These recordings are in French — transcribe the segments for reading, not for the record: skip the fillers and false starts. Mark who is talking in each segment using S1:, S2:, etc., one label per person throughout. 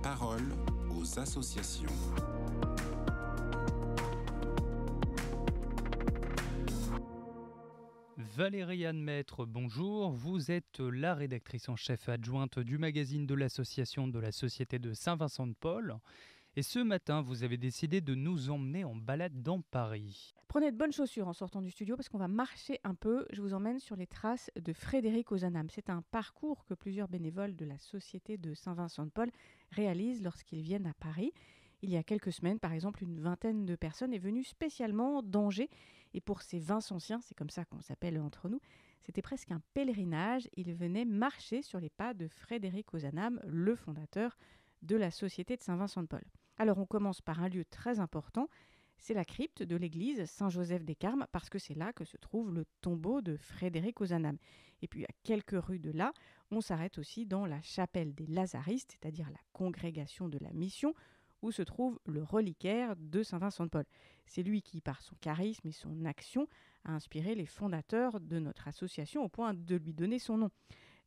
S1: Parole aux associations.
S2: Valérie-Anne Maître, bonjour. Vous êtes la rédactrice en chef adjointe du magazine de l'association de la Société de Saint-Vincent-de-Paul. Et ce matin, vous avez décidé de nous emmener en balade dans Paris.
S3: Prenez de bonnes chaussures en sortant du studio parce qu'on va marcher un peu. Je vous emmène sur les traces de Frédéric Ozanam. C'est un parcours que plusieurs bénévoles de la Société de Saint-Vincent-de-Paul réalisent lorsqu'ils viennent à Paris. Il y a quelques semaines, par exemple, une vingtaine de personnes est venue spécialement d'Angers. Et pour ces Vincenciens, c'est comme ça qu'on s'appelle entre nous, c'était presque un pèlerinage. Ils venaient marcher sur les pas de Frédéric Ozanam, le fondateur de la Société de Saint-Vincent-de-Paul. Alors on commence par un lieu très important, c'est la crypte de l'église Saint-Joseph-des-Carmes, parce que c'est là que se trouve le tombeau de Frédéric Ozanam. Et puis à quelques rues de là, on s'arrête aussi dans la chapelle des Lazaristes, c'est-à-dire la congrégation de la mission, où se trouve le reliquaire de Saint-Vincent-de-Paul. C'est lui qui, par son charisme et son action, a inspiré les fondateurs de notre association au point de lui donner son nom.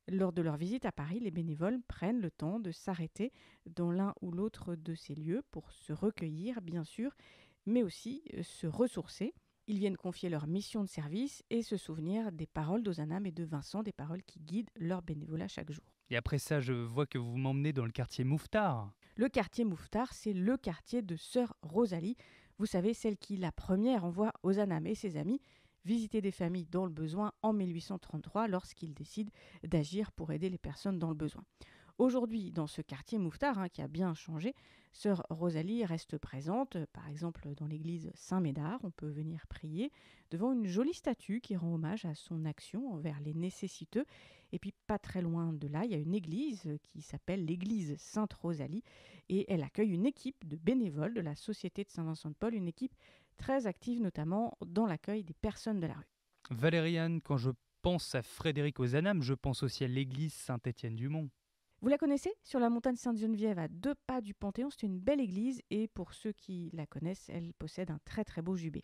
S3: Lors de leur visite à Paris, les bénévoles prennent le temps de s'arrêter dans l'un ou l'autre de ces lieux pour se recueillir, bien sûr, mais aussi se ressourcer. Ils viennent confier leur mission de service et se souvenir des paroles d'Ozanam et de Vincent, des paroles qui guident leur bénévolat chaque jour.
S2: Et après ça, je vois que vous m'emmenez dans le quartier Mouffetard.
S3: Le quartier Mouffetard, c'est le quartier de Sœur Rosalie. Vous savez, celle qui, la première, envoie Ozanam et ses amis visiter des familles dans le besoin en 1833 lorsqu'ils décident d'agir pour aider les personnes dans le besoin. Aujourd'hui, dans ce quartier Mouffetard, qui a bien changé, Sœur Rosalie reste présente. Par exemple, dans l'église Saint-Médard, on peut venir prier devant une jolie statue qui rend hommage à son action envers les nécessiteux. Et puis, pas très loin de là, il y a une église qui s'appelle l'église Sainte-Rosalie et elle accueille une équipe de bénévoles de la Société de Saint-Vincent-de-Paul, une équipe très active notamment dans l'accueil des personnes de la rue.
S2: Valérie-Anne, quand je pense à Frédéric Ozanam, je pense aussi à l'église Saint-Étienne-du-Mont.
S3: Vous la connaissez ? Sur la montagne Sainte-Geneviève, à 2 pas du Panthéon, c'est une belle église et pour ceux qui la connaissent, elle possède un très très beau jubé.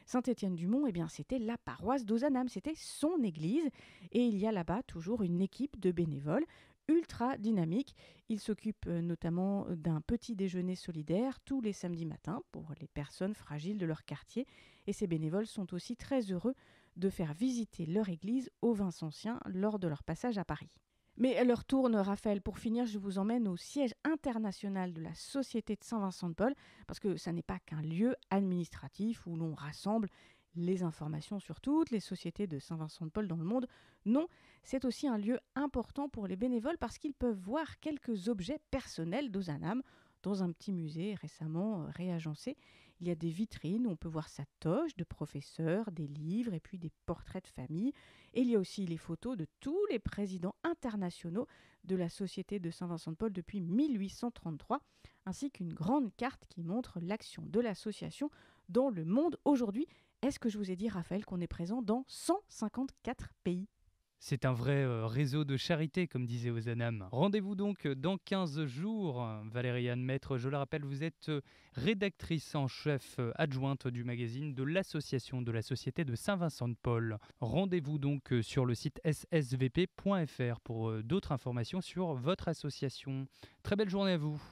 S3: Saint-Étienne-du-Mont, c'était la paroisse d'Ozanam, c'était son église et il y a là-bas toujours une équipe de bénévoles ultra dynamique. Il s'occupe notamment d'un petit déjeuner solidaire tous les samedis matins pour les personnes fragiles de leur quartier et ces bénévoles sont aussi très heureux de faire visiter leur église aux Vincenciens lors de leur passage à Paris. Mais à leur tourne, Raphaël, pour finir, je vous emmène au siège international de la Société de Saint-Vincent-de-Paul, parce que ça n'est pas qu'un lieu administratif où l'on rassemble les informations sur toutes les sociétés de Saint-Vincent-de-Paul dans le monde. Non, c'est aussi un lieu important pour les bénévoles parce qu'ils peuvent voir quelques objets personnels d'Ozanam dans un petit musée récemment réagencé. Il y a des vitrines où on peut voir sa toge de professeur, des livres et puis des portraits de famille. Et il y a aussi les photos de tous les présidents internationaux de la Société de Saint-Vincent-de-Paul depuis 1833, ainsi qu'une grande carte qui montre l'action de l'association dans le monde aujourd'hui. Est-ce que je vous ai dit, Raphaël, qu'on est présent dans 154 pays ?
S2: C'est un vrai réseau de charité, comme disait Ozanam. Rendez-vous donc dans 15 jours. Valérie-Anne Maître, je le rappelle, vous êtes rédactrice en chef adjointe du magazine de l'association de la Société de Saint-Vincent-de-Paul. Rendez-vous donc sur le site ssvp.fr pour d'autres informations sur votre association. Très belle journée à vous.